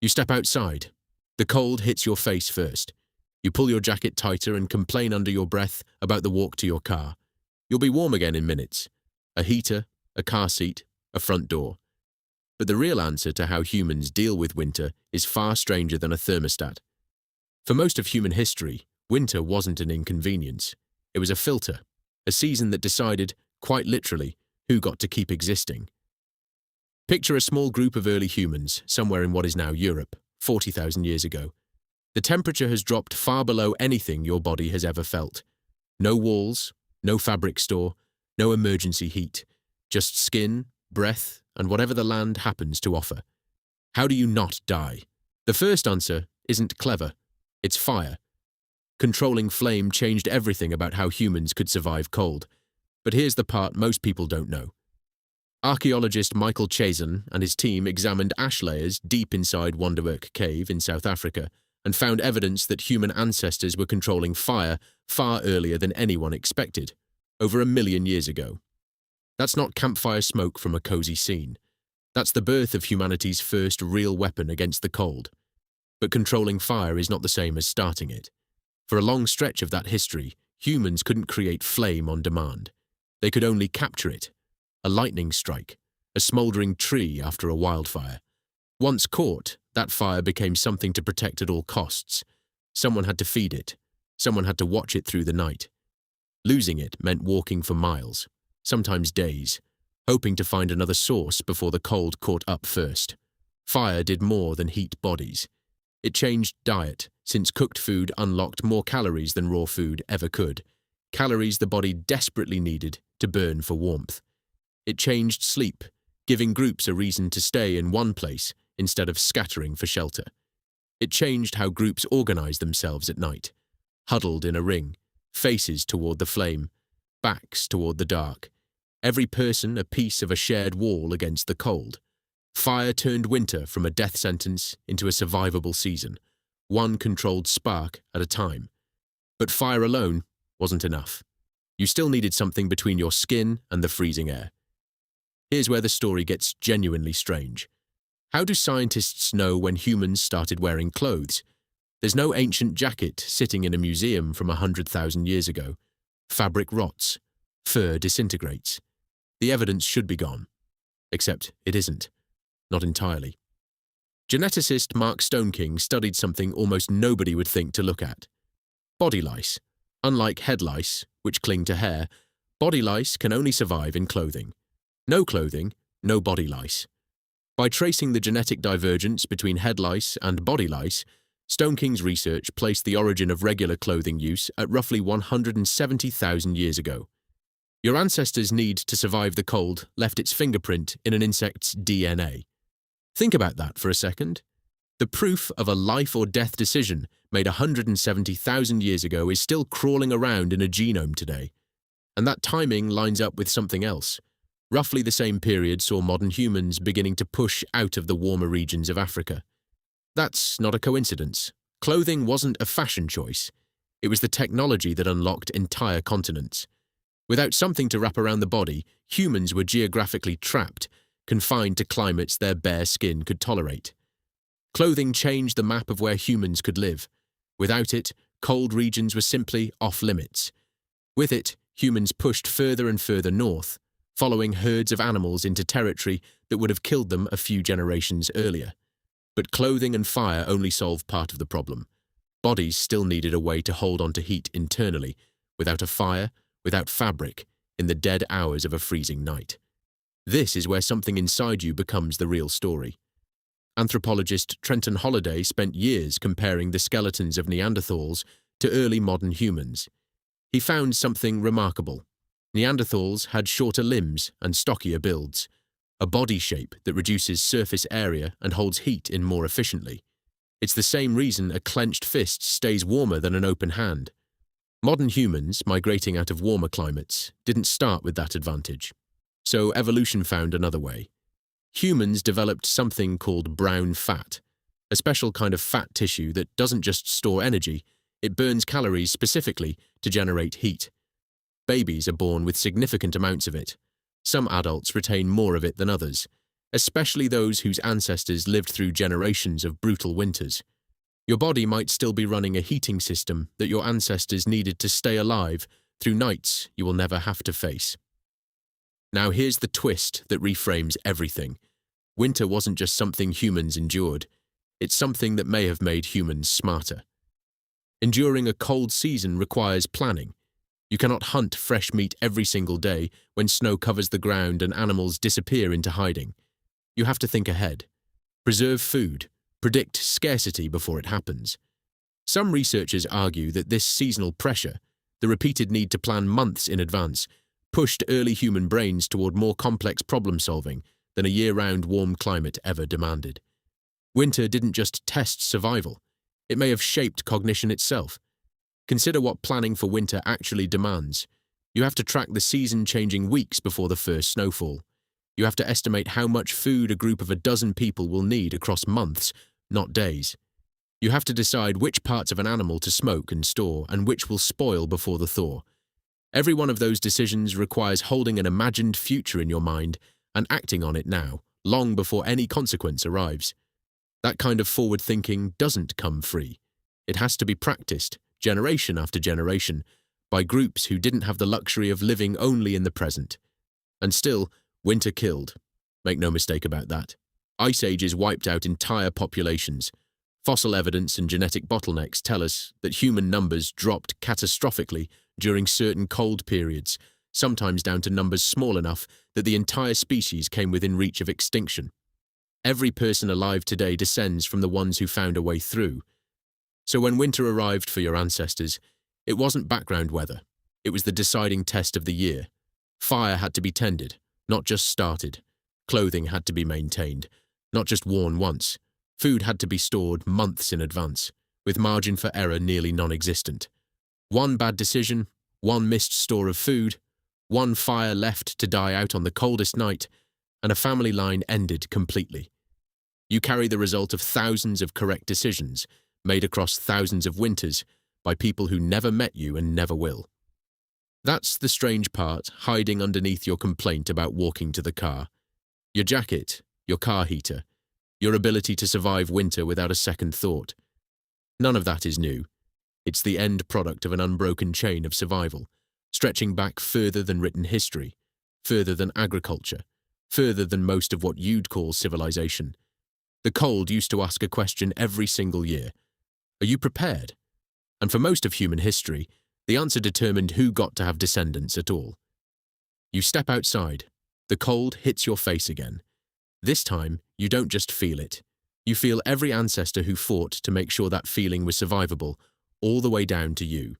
You step outside. The cold hits your face first. You pull your jacket tighter and complain under your breath about the walk to your car. You'll be warm again in minutes. A heater, a car seat, a front door. But the real answer to how humans deal with winter is far stranger than a thermostat. For most of human history, winter wasn't an inconvenience. It was a filter, a season that decided, quite literally, who got to keep existing. Picture a small group of early humans, somewhere in what is now Europe, 40,000 years ago. The temperature has dropped far below anything your body has ever felt. No walls, no fabric store, no emergency heat, just skin, breath, and whatever the land happens to offer. How do you not die? The first answer isn't clever. It's fire. Controlling flame changed everything about how humans could survive cold. But here's the part most people don't know. Archaeologist Michael Chazen and his team examined ash layers deep inside Wonderwerk Cave in South Africa and found evidence that human ancestors were controlling fire far earlier than anyone expected, over 1 million years ago. That's not campfire smoke from a cozy scene. That's the birth of humanity's first real weapon against the cold. But controlling fire is not the same as starting it. For a long stretch of that history, humans couldn't create flame on demand. They could only capture it. A lightning strike, a smouldering tree after a wildfire. Once caught, that fire became something to protect at all costs. Someone had to feed it. Someone had to watch it through the night. Losing it meant walking for miles, sometimes days, hoping to find another source before the cold caught up first. Fire did more than heat bodies. It changed diet, since cooked food unlocked more calories than raw food ever could, calories the body desperately needed to burn for warmth. It changed sleep, giving groups a reason to stay in one place instead of scattering for shelter. It changed how groups organized themselves at night, huddled in a ring, faces toward the flame, backs toward the dark, every person a piece of a shared wall against the cold. Fire turned winter from a death sentence into a survivable season, one controlled spark at a time. But fire alone wasn't enough. You still needed something between your skin and the freezing air. Here's where the story gets genuinely strange. How do scientists know when humans started wearing clothes? There's no ancient jacket sitting in a museum from 100,000 years ago. Fabric rots. Fur disintegrates. The evidence should be gone. Except it isn't. Not entirely. Geneticist Mark Stoneking studied something almost nobody would think to look at. Body lice. Unlike head lice, which cling to hair, body lice can only survive in clothing. No clothing, no body lice. By tracing the genetic divergence between head lice and body lice, Stoneking's research placed the origin of regular clothing use at roughly 170,000 years ago. Your ancestors' need to survive the cold left its fingerprint in an insect's DNA. Think about that for a second. The proof of a life or death decision made 170,000 years ago is still crawling around in a genome today. And that timing lines up with something else. Roughly the same period saw modern humans beginning to push out of the warmer regions of Africa. That's not a coincidence. Clothing wasn't a fashion choice. It was the technology that unlocked entire continents. Without something to wrap around the body, humans were geographically trapped, confined to climates their bare skin could tolerate. Clothing changed the map of where humans could live. Without it, cold regions were simply off-limits. With it, humans pushed further and further north, following herds of animals into territory that would have killed them a few generations earlier. But clothing and fire only solved part of the problem. Bodies still needed a way to hold on to heat internally, without a fire, without fabric, in the dead hours of a freezing night. This is where something inside you becomes the real story. Anthropologist Trenton Holliday spent years comparing the skeletons of Neanderthals to early modern humans. He found something remarkable. Neanderthals had shorter limbs and stockier builds, a body shape that reduces surface area and holds heat in more efficiently. It's the same reason a clenched fist stays warmer than an open hand. Modern humans, migrating out of warmer climates, didn't start with that advantage. So evolution found another way. Humans developed something called brown fat, a special kind of fat tissue that doesn't just store energy, it burns calories specifically to generate heat. Babies are born with significant amounts of it. Some adults retain more of it than others. especially those whose ancestors lived through generations of brutal winters. Your body might still be running a heating system that your ancestors needed to stay alive through nights you will never have to face. Now here's the twist that reframes everything. Winter wasn't just something humans endured. It's something that may have made humans smarter. Enduring a cold season requires planning. You cannot hunt fresh meat every single day when snow covers the ground and animals disappear into hiding. You have to think ahead. Preserve food. Predict scarcity before it happens. Some researchers argue that this seasonal pressure, the repeated need to plan months in advance, pushed early human brains toward more complex problem-solving than a year-round warm climate ever demanded. Winter didn't just test survival. It may have shaped cognition itself. Consider what planning for winter actually demands. You have to track the season-changing weeks before the first snowfall. You have to estimate how much food a group of a dozen people will need across months, not days. You have to decide which parts of an animal to smoke and store and which will spoil before the thaw. Every one of those decisions requires holding an imagined future in your mind and acting on it now, long before any consequence arrives. That kind of forward thinking doesn't come free. It has to be practiced, generation after generation, by groups who didn't have the luxury of living only in the present. And still, winter killed. Make no mistake about that. Ice ages wiped out entire populations. Fossil evidence and genetic bottlenecks tell us that human numbers dropped catastrophically during certain cold periods, sometimes down to numbers small enough that the entire species came within reach of extinction. Every person alive today descends from the ones who found a way through. So when winter arrived for your ancestors, it wasn't background weather. It was the deciding test of the year. Fire had to be tended, not just started. Clothing had to be maintained, not just worn once. Food had to be stored months in advance, with margin for error nearly non-existent. One bad decision, one missed store of food, one fire left to die out on the coldest night, and a family line ended completely. You carry the result of thousands of correct decisions, made across thousands of winters, by people who never met you and never will. That's the strange part hiding underneath your complaint about walking to the car. Your jacket, your car heater, your ability to survive winter without a second thought. None of that is new. It's the end product of an unbroken chain of survival, stretching back further than written history, further than agriculture, further than most of what you'd call civilization. The cold used to ask a question every single year. Are you prepared? And for most of human history, the answer determined who got to have descendants at all. You step outside. The cold hits your face again. This time, you don't just feel it. You feel every ancestor who fought to make sure that feeling was survivable, all the way down to you.